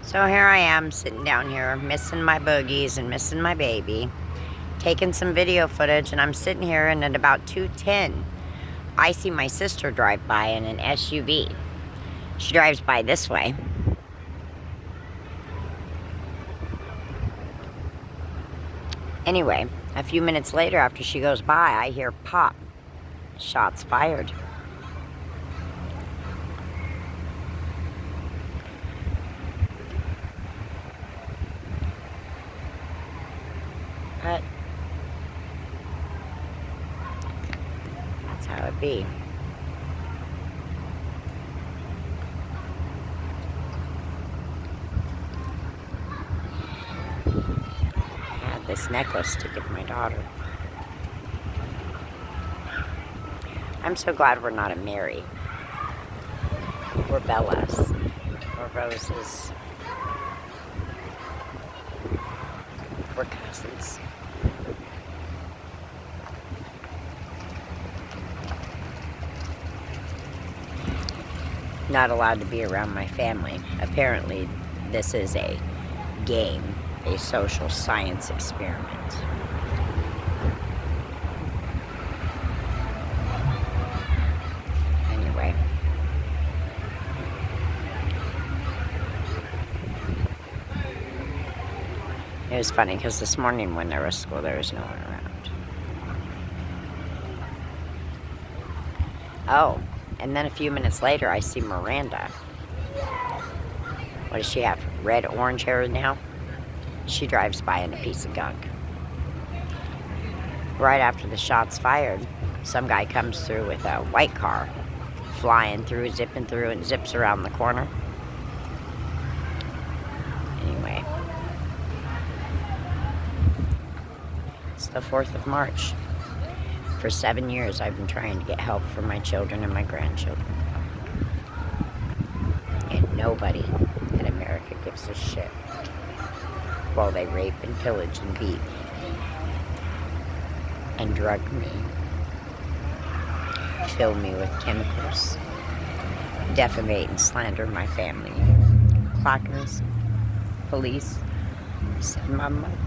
So here I am sitting down here, missing my boogies and missing my baby, taking some video footage, and I'm sitting here, and at about 2:10, I see my sister drive by in an SUV. She drives by this way. Anyway, a few minutes later after she goes by, I hear pop. Shots fired. But that's how it be. I had this necklace to give my daughter. I'm so glad we're not a Mary. We're Bellas. We're Roses. We're cousins. Not allowed to be around my family. Apparently, this is a game, a social science experiment. Anyway. It was funny because this morning when there was school, there was no one around. Oh, and then a few minutes later, I see Miranda. What does she have? Red, orange hair now? She drives by in a piece of gunk. Right after the shots fired, some guy comes through with a white car, flying through, zipping through, and zips around the corner. Anyway. It's the 4th of March. For 7 years, I've been trying to get help for my children and my grandchildren. And nobody in America gives a shit while they rape and pillage and beat and drug me, fill me with chemicals, defamate and slander my family, clockers, police, said my mother,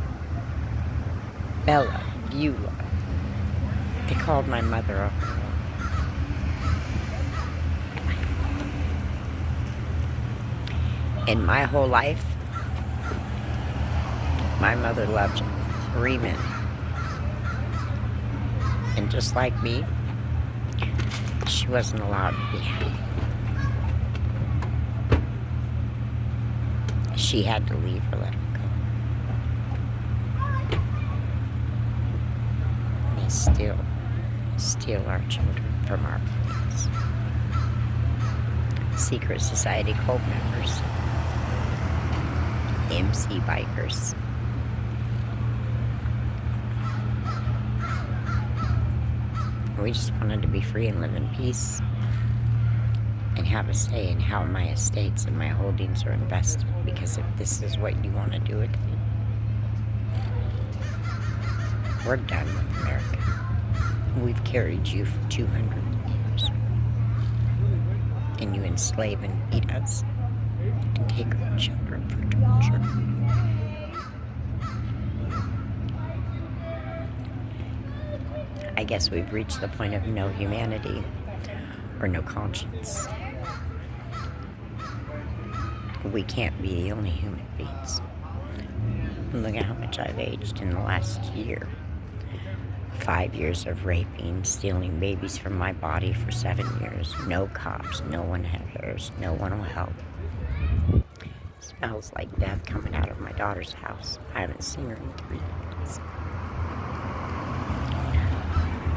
Bella, Beulah. They called my mother up. In my whole life, my mother loved 3 men. And just like me, she wasn't allowed to be happy. She had to leave or let him go. And they still steal our children from our parents. Secret Society cult members. MC bikers. We just wanted to be free and live in peace and have a say in how my estates and my holdings are invested, because if this is what you want to do with me, we're done with America. We've carried you for 200 years, and you enslave and beat us and take our children for torture. I guess we've reached the point of no humanity or no conscience. We can't be the only human beings. Look at how much I've aged in the last year. 5 years of raping, stealing babies from my body for 7 years. No cops, no one cares, no one will help. It smells like death coming out of my daughter's house. I haven't seen her in 3 days.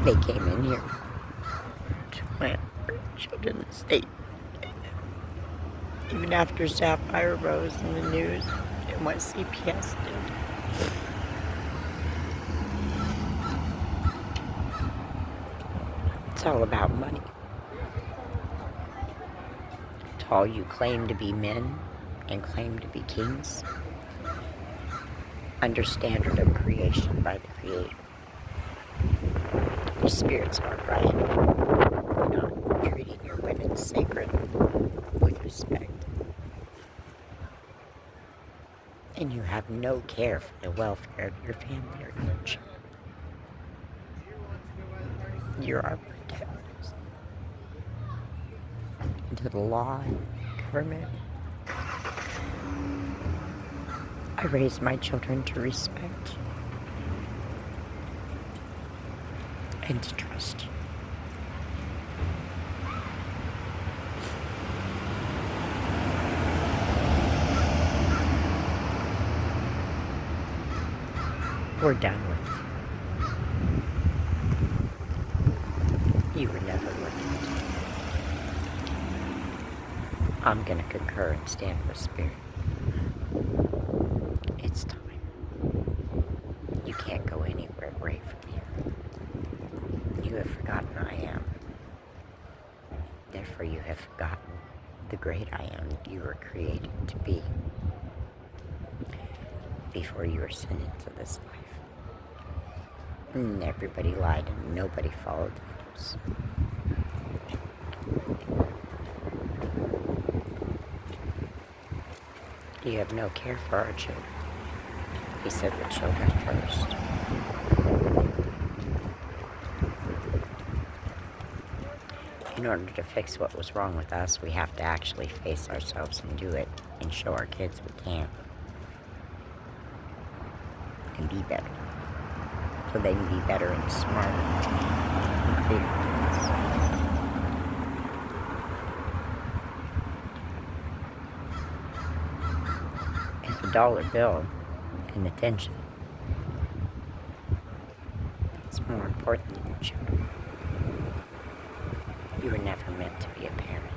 They came in here to plant children in the state. Even after Sapphire rose in the news and what CPS did. It's all about money. To all you claim to be men and claim to be kings, under standard of creation by the Creator. Your spirits aren't right. You're not treating your women sacred with respect. And you have no care for the welfare of your family or your children. You're our protectors. To the law and government, I raised my children to respect and to trust you. We're done with you. You were never worth it. I'm gonna concur and stand with Spirit. It's time. You can't go anywhere away from here. You have forgotten I am. Therefore, you have forgotten the great I am that you were created to be before you were sent into this life. And everybody lied and nobody followed the rules. You have no care for our children. He said the children first. In order to fix what was wrong with us, we have to actually face ourselves and do it and show our kids we can. And be better. So they can be better and smarter and bigger kids. If a dollar bill and attention is more important than your children, you were never meant to be a parent,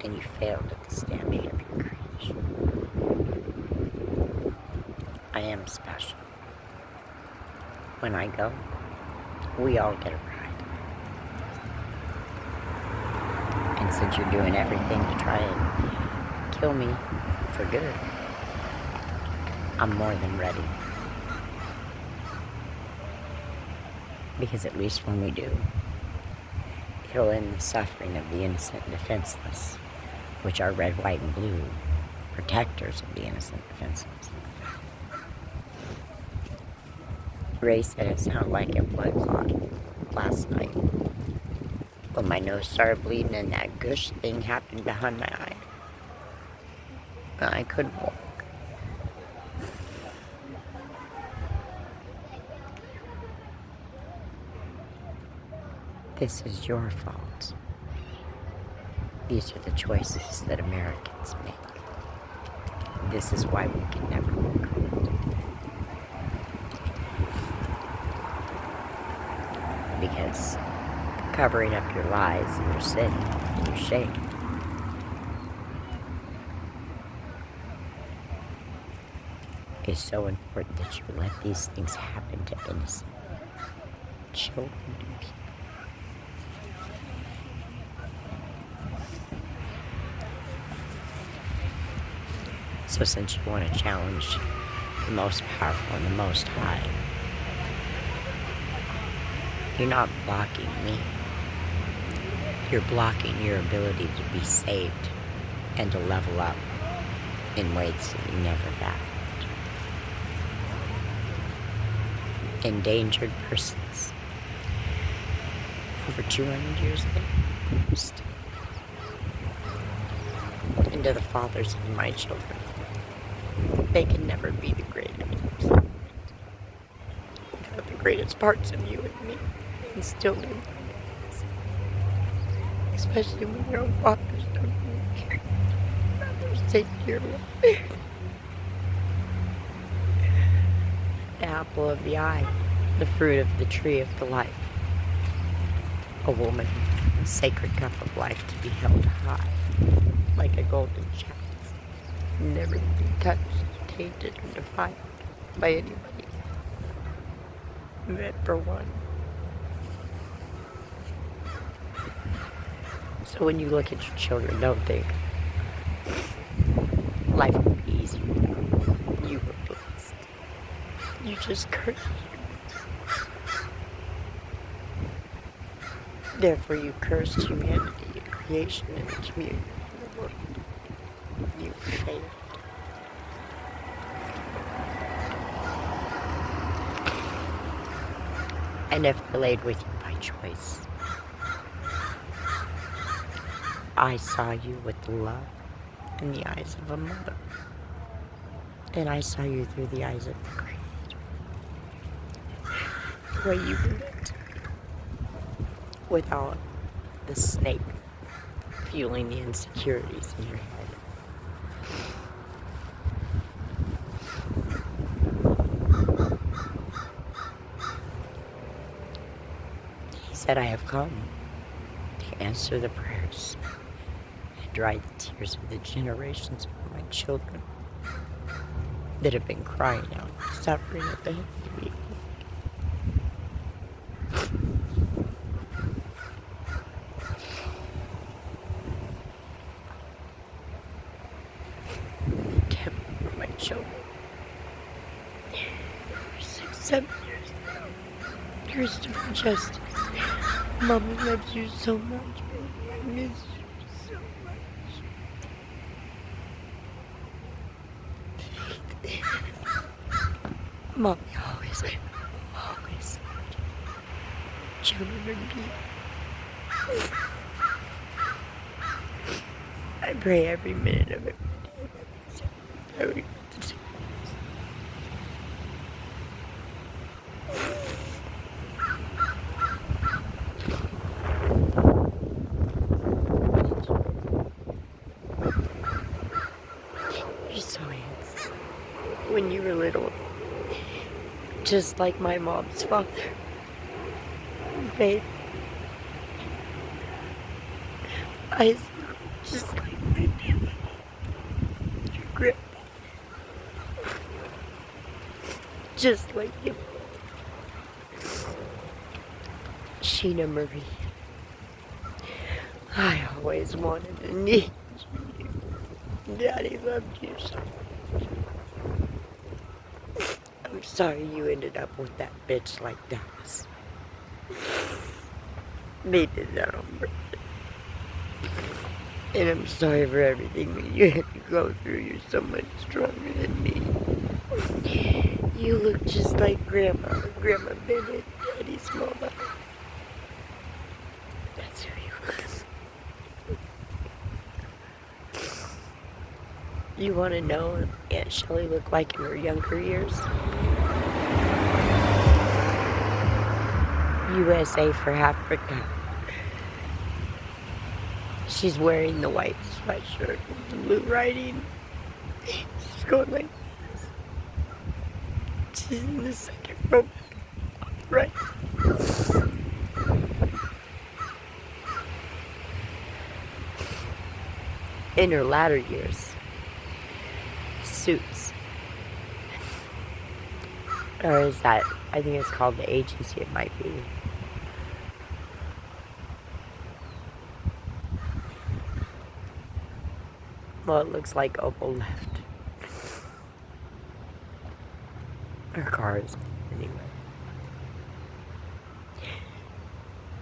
and you failed at the standard of your creation. I am special. When I go, we all get a ride. And since you're doing everything to try and kill me for good, I'm more than ready. Because at least when we do, it'll end the suffering of the innocent and defenseless, which are red, white, and blue, protectors of the innocent and defenseless. Ray said it sounded like a blood clot last night. When my nose started bleeding and that gush thing happened behind my eye. I couldn't walk. This is your fault. These are the choices that Americans make. This is why we can never look good. Because covering up your lies and your sin and your shame is so important that you let these things happen to innocent children and people. So since you want to challenge the most powerful and the most high, you're not blocking me. You're blocking your ability to be saved and to level up in ways that you never fathomed. Endangered persons. Over 200 years later, still. And to the fathers of my children, they can never be the greatest. They have the greatest parts of you and me, and still do. Especially when your own fathers don't care. Fathers take your life. The apple of the eye, the fruit of the tree of the life. A woman, a sacred cup of life to be held high, like a golden chalice, never to be touched, tainted, or defiled by anybody. Meant for one. So when you look at your children, don't think life will be easy without them. You were blessed. You just cursed. Therefore, you cursed humanity and creation and the community and the world. You failed. I never laid with you by choice. I saw you with love in the eyes of a mother. And I saw you through the eyes of the Creator. The way you were meant to be. Without the snake fueling the insecurities in your head. He said, I have come to answer the prayers and dry the tears of the generations of my children that have been crying out, suffering at the hands of evil. Temple for my children. For 6, 7 years now. Christopher Justice. Mama loves you so much, baby. I miss you so much. Mommy always loved you. Children are deep. I pray every minute of it. I would get to do You're so handsome. When you were little, just like my mom's father, Faith. Eyes just like my family. Your grip. Just like you. Sheena Marie. I always wanted to need you. Daddy loved you so much. I'm sorry you ended up with that bitch like Dallas. They did that on purpose. And I'm sorry for everything that you had to go through. You're so much stronger than me. You look just like Grandma Bennett, Daddy's mama. That's who you was. You want to know what Aunt Shelley looked like in her younger years? USA for Africa. She's wearing the white sweatshirt with the blue writing. She's going like this. She's in the second row. Right. In her latter years, Suits. Or is that, I think it's called The Agency, it might be. Well, it looks like Opal left. Her car is anyway.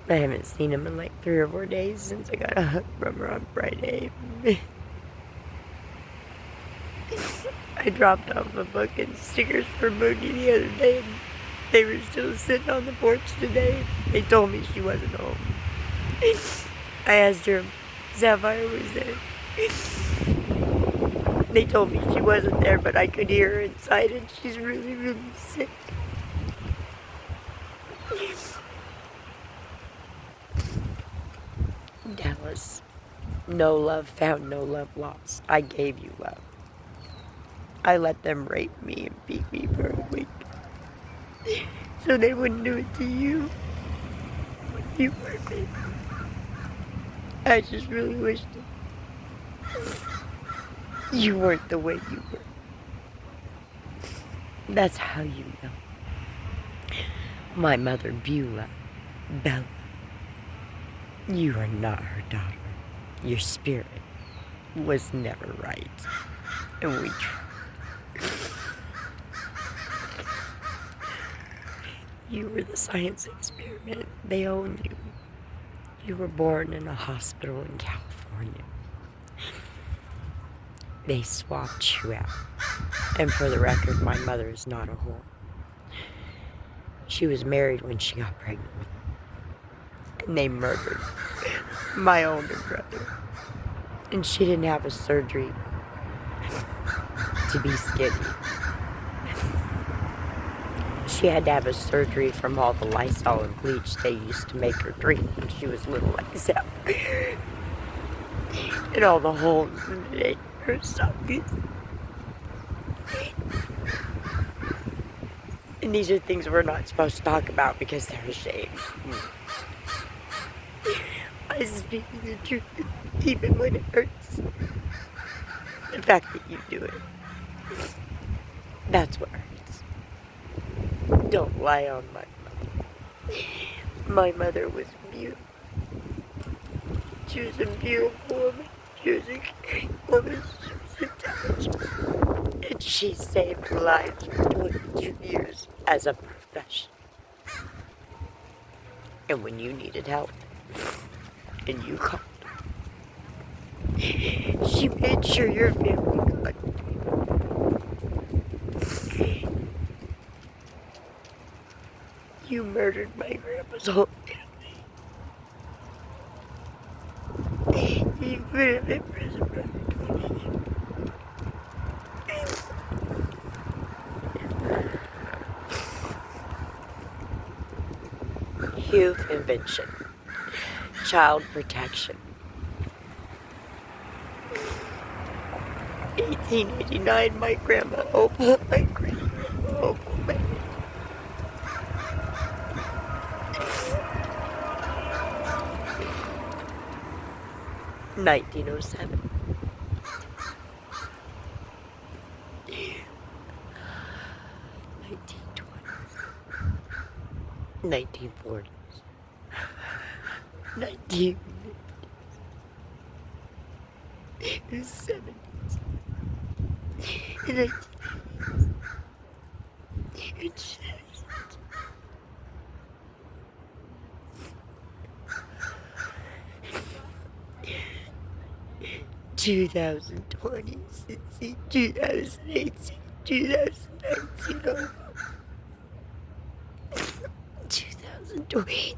I haven't seen him in like 3 or 4 days since I got a hug from her on Friday. I dropped off a book and stickers for Boogie the other day, and they were still sitting on the porch today. They told me she wasn't home. I asked her if Sapphire was there. They told me she wasn't there, but I could hear her inside, and she's really, really sick. Dallas, no love found, no love lost. I gave you love. I let them rape me and beat me for a week, so they wouldn't do it to you when you were me. I just really wished you weren't the way you were. That's how you know. My mother, Bella, you are not her daughter. Your spirit was never right. And we tried. You were the science experiment. They own you. You were born in a hospital in California. They swapped you out. And for the record, my mother is not a whore. She was married when she got pregnant. And they murdered my older brother. And she didn't have a surgery to be skinny. She had to have a surgery from all the Lysol and bleach they used to make her drink when she was little like that. And all the holes in her esophagus. And these are things we're not supposed to talk about because they're ashamed. I speak the truth, even when it hurts. The fact that you do it, that's what hurts. Don't lie on my mother. My mother was beautiful. She was a beautiful woman. She was a great woman. She was intelligent. And she saved lives for 22 years as a profession. And when you needed help, and you called her, she made sure your family got it. You murdered my grandpa's whole family. You put him in prison for 20 years. Youth invention. Child protection. 1889, my grandma Opal, my grandma Opal married. 1907. 1940s, 1970s, 1980s, 2020, 2018, 2019, 2020.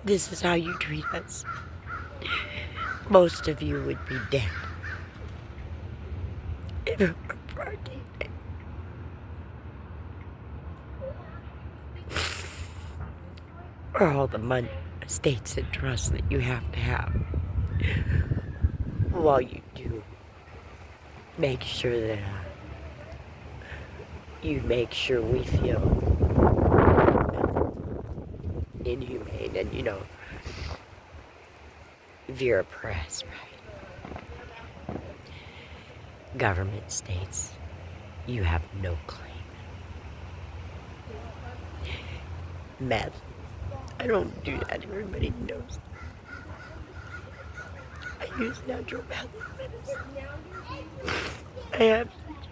This is how you treat us. Most of you would be dead if it were for our DNA. Or all the money, estates, and trusts that you have to have. While you do, make sure that you make sure we feel inhumane, and if you're oppressed, right? Government states you have no claim. Meth. I don't do that. Everybody knows. I use natural medicine. I have such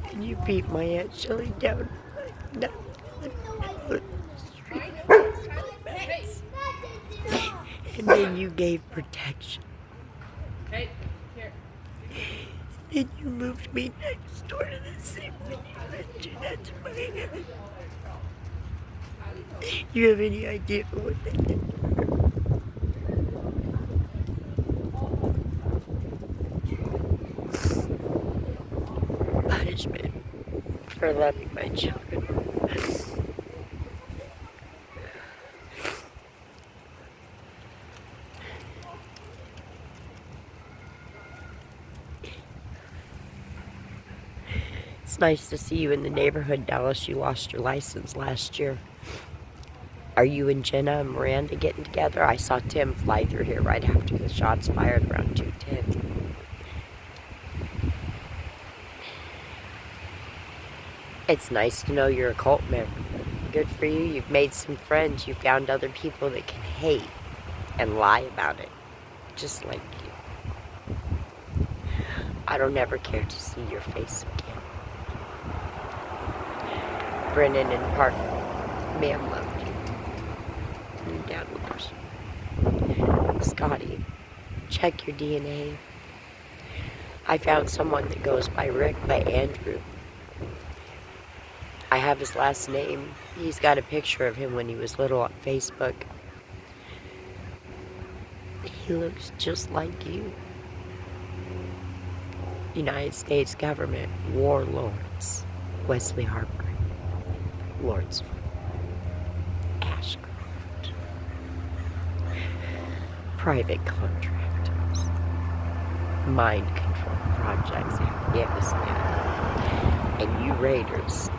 a and you beat my Aunt Shelley down. And then you gave protection. Hey, here. Then you moved me next door to the same thing you mentioned. That's my aunt. You have any idea what they did to her? Punishment for loving my children. It's nice to see you in the neighborhood, Dallas. You lost your license last year. Are you and Jenna and Miranda getting together? I saw Tim fly through here right after the shots fired around 2:10. It's nice to know you're a cult member. Good for you. You've made some friends. You found other people that can hate and lie about it, just like you. I don't ever care to see your face again. Brennan and Parker, ma'am loved you. Your dad loves you. Scotty, check your DNA. I found someone that goes by Rick, by Andrew. I have his last name. He's got a picture of him when he was little on Facebook. He looks just like you. United States government, warlords, Wesley Harper, Lordsville, Ashcroft, private contractors, mind control projects in Afghanistan, and you raiders.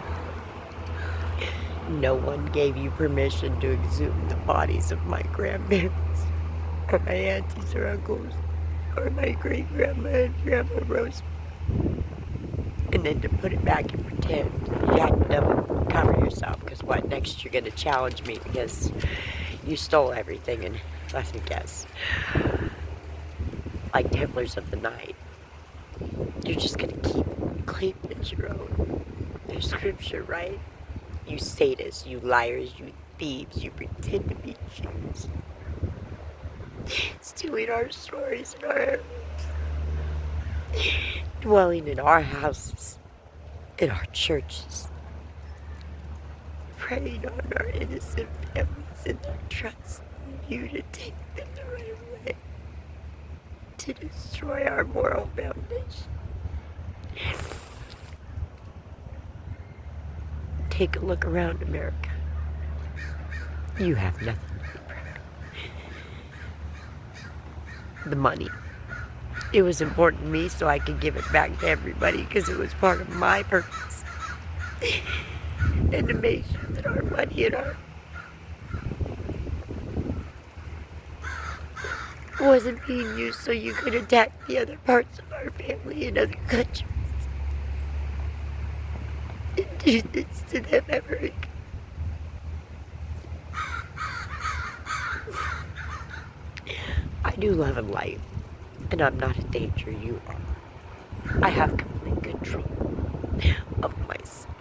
No one gave you permission to exhume the bodies of my grandparents, or my aunties or uncles, or my great-grandma and Grandma Rose. And then to put it back and pretend you had to double cover yourself, because what, next you're going to challenge me because you stole everything, and let me guess, like Templars of the Night, you're just going to keep claiming as your own. There's scripture, right? You sadists, you liars, you thieves, you pretend to be Jews, stealing our stories and our heritage, dwelling in our houses, in our churches, preying on our innocent families and their trust in you to take them the right way, to destroy our moral foundation. Take a look around America. You have nothing to be proud of. The money. It was important to me so I could give it back to everybody because it was part of my purpose. And to make sure that our money and our wasn't being used so you could attack the other parts of our family in other countries. And do this to them ever again. I do love and light, and I'm not a danger, you are. I have complete control of myself.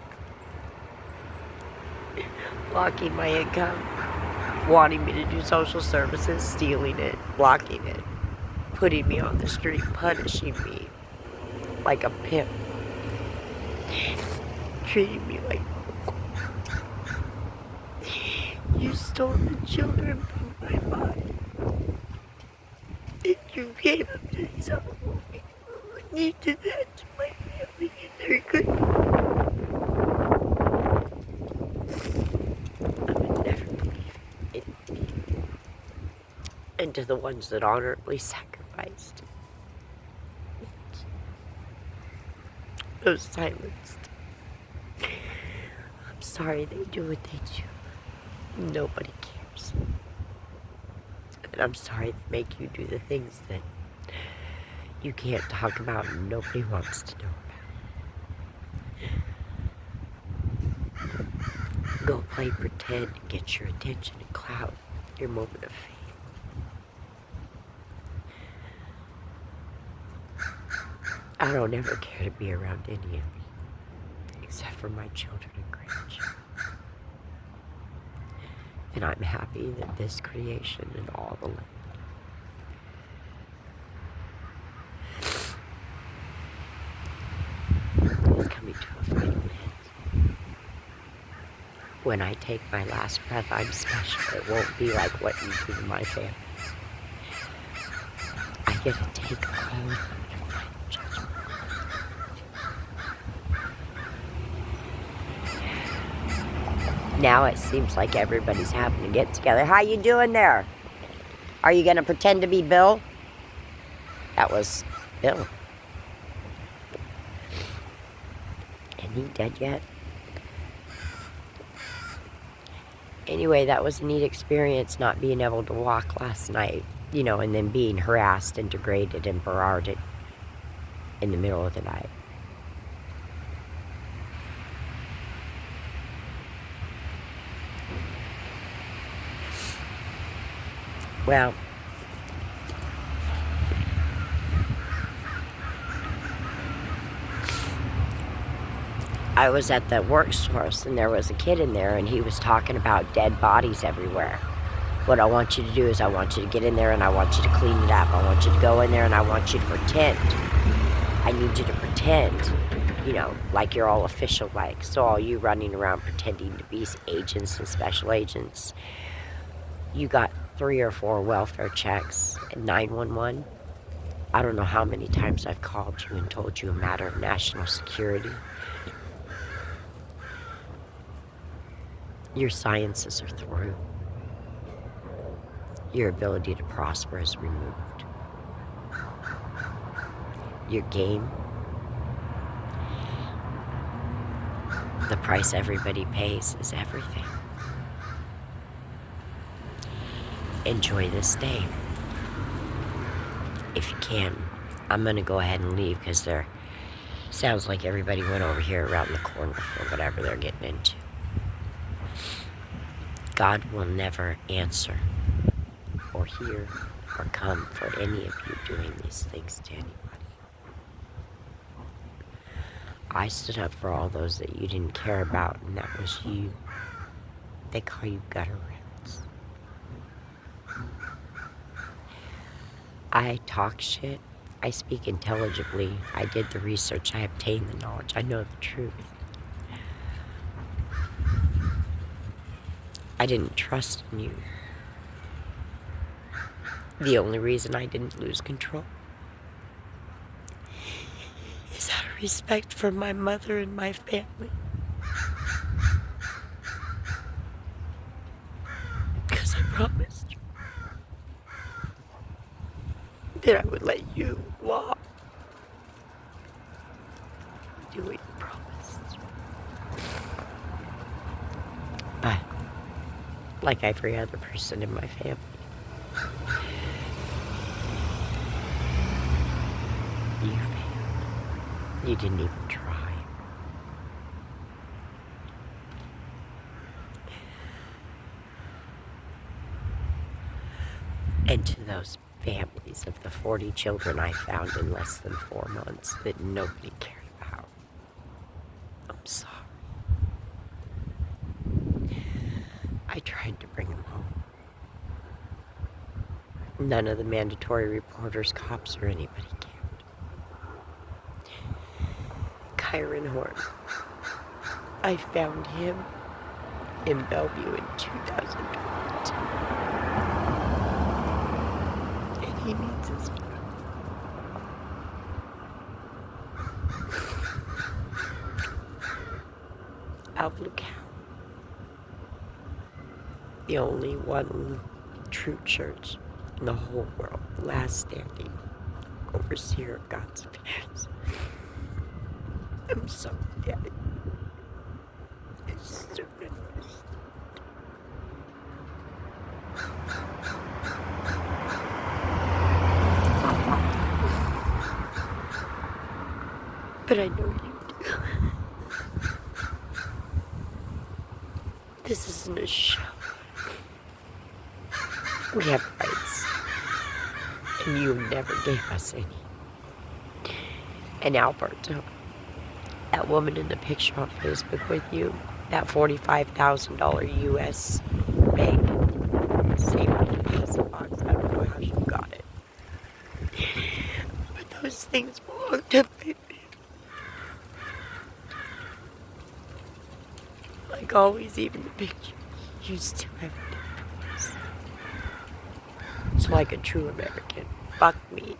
Blocking my income, wanting me to do social services, stealing it, blocking it, putting me on the street, punishing me like a pimp, treating me like you stole the children from my body. And you gave them to these other people. And you did that to my family and their good. I would never believe in me. And to the ones that honorably sacrificed, those silenced. I'm sorry they do what they do. Nobody cares. And I'm sorry they make you do the things that you can't talk about and nobody wants to know about. Go play pretend and get your attention and clout, your moment of fame. I don't ever care to be around any of you, except for my children and grandchildren. And I'm happy that this creation and all the land is coming to a final end. When I take my last breath, I'm special. It won't be like what you do to my family. I get to take all of them to final judgment. Now it seems like everybody's having to get together. How you doing there? Are you going to pretend to be Bill? That was Bill. Isn't he dead yet? Anyway, that was a neat experience not being able to walk last night, you know, and then being harassed and degraded and berated in the middle of the night. Well, I was at the workforce and there was a kid in there and he was talking about dead bodies everywhere. What I want you to do is I want you to get in there and I want you to clean it up. I want you to go in there and I want you to pretend I need you to pretend, like you're all official like. So all you running around pretending to be agents and special agents. You got 3 or 4 welfare checks and 911. I don't know how many times I've called you and told you a matter of national security. Your sciences are through. Your ability to prosper is removed. Your game, the price everybody pays is everything. Enjoy this day. If you can. I'm going to go ahead and leave because there sounds like everybody went over here around the corner for whatever they're getting into. God will never answer or hear or come for any of you doing these things to anybody. I stood up for all those that you didn't care about, and that was you. They call you gutter rats. I talk shit. I speak intelligibly. I did the research. I obtained the knowledge. I know the truth. I didn't trust in you. The only reason I didn't lose control is out of respect for my mother and my family. Because I promised you that I would let you walk. Do what you promised. But, like every other person in my family, you failed. You didn't even try. And to those families of the 40 children I found in less than 4 months that nobody cared about, I'm sorry. I tried to bring them home. None of the mandatory reporters, cops, or anybody cared. Kyron Horn, I found him in Bellevue in 2022. And he needs his family. Alv Lucal, the only one true church in the whole world, last standing overseer of God's affairs. I'm so dead. It's so finished. But I know you do. This isn't a show. We have rights. And you never gave us any. And Alberto, that woman in the picture on Facebook with you, that $45,000 US bank, same deposit box, I don't know how you got it. But those things belong to my family. Like always, even the picture used to have a difference. So like a true American, fuck me.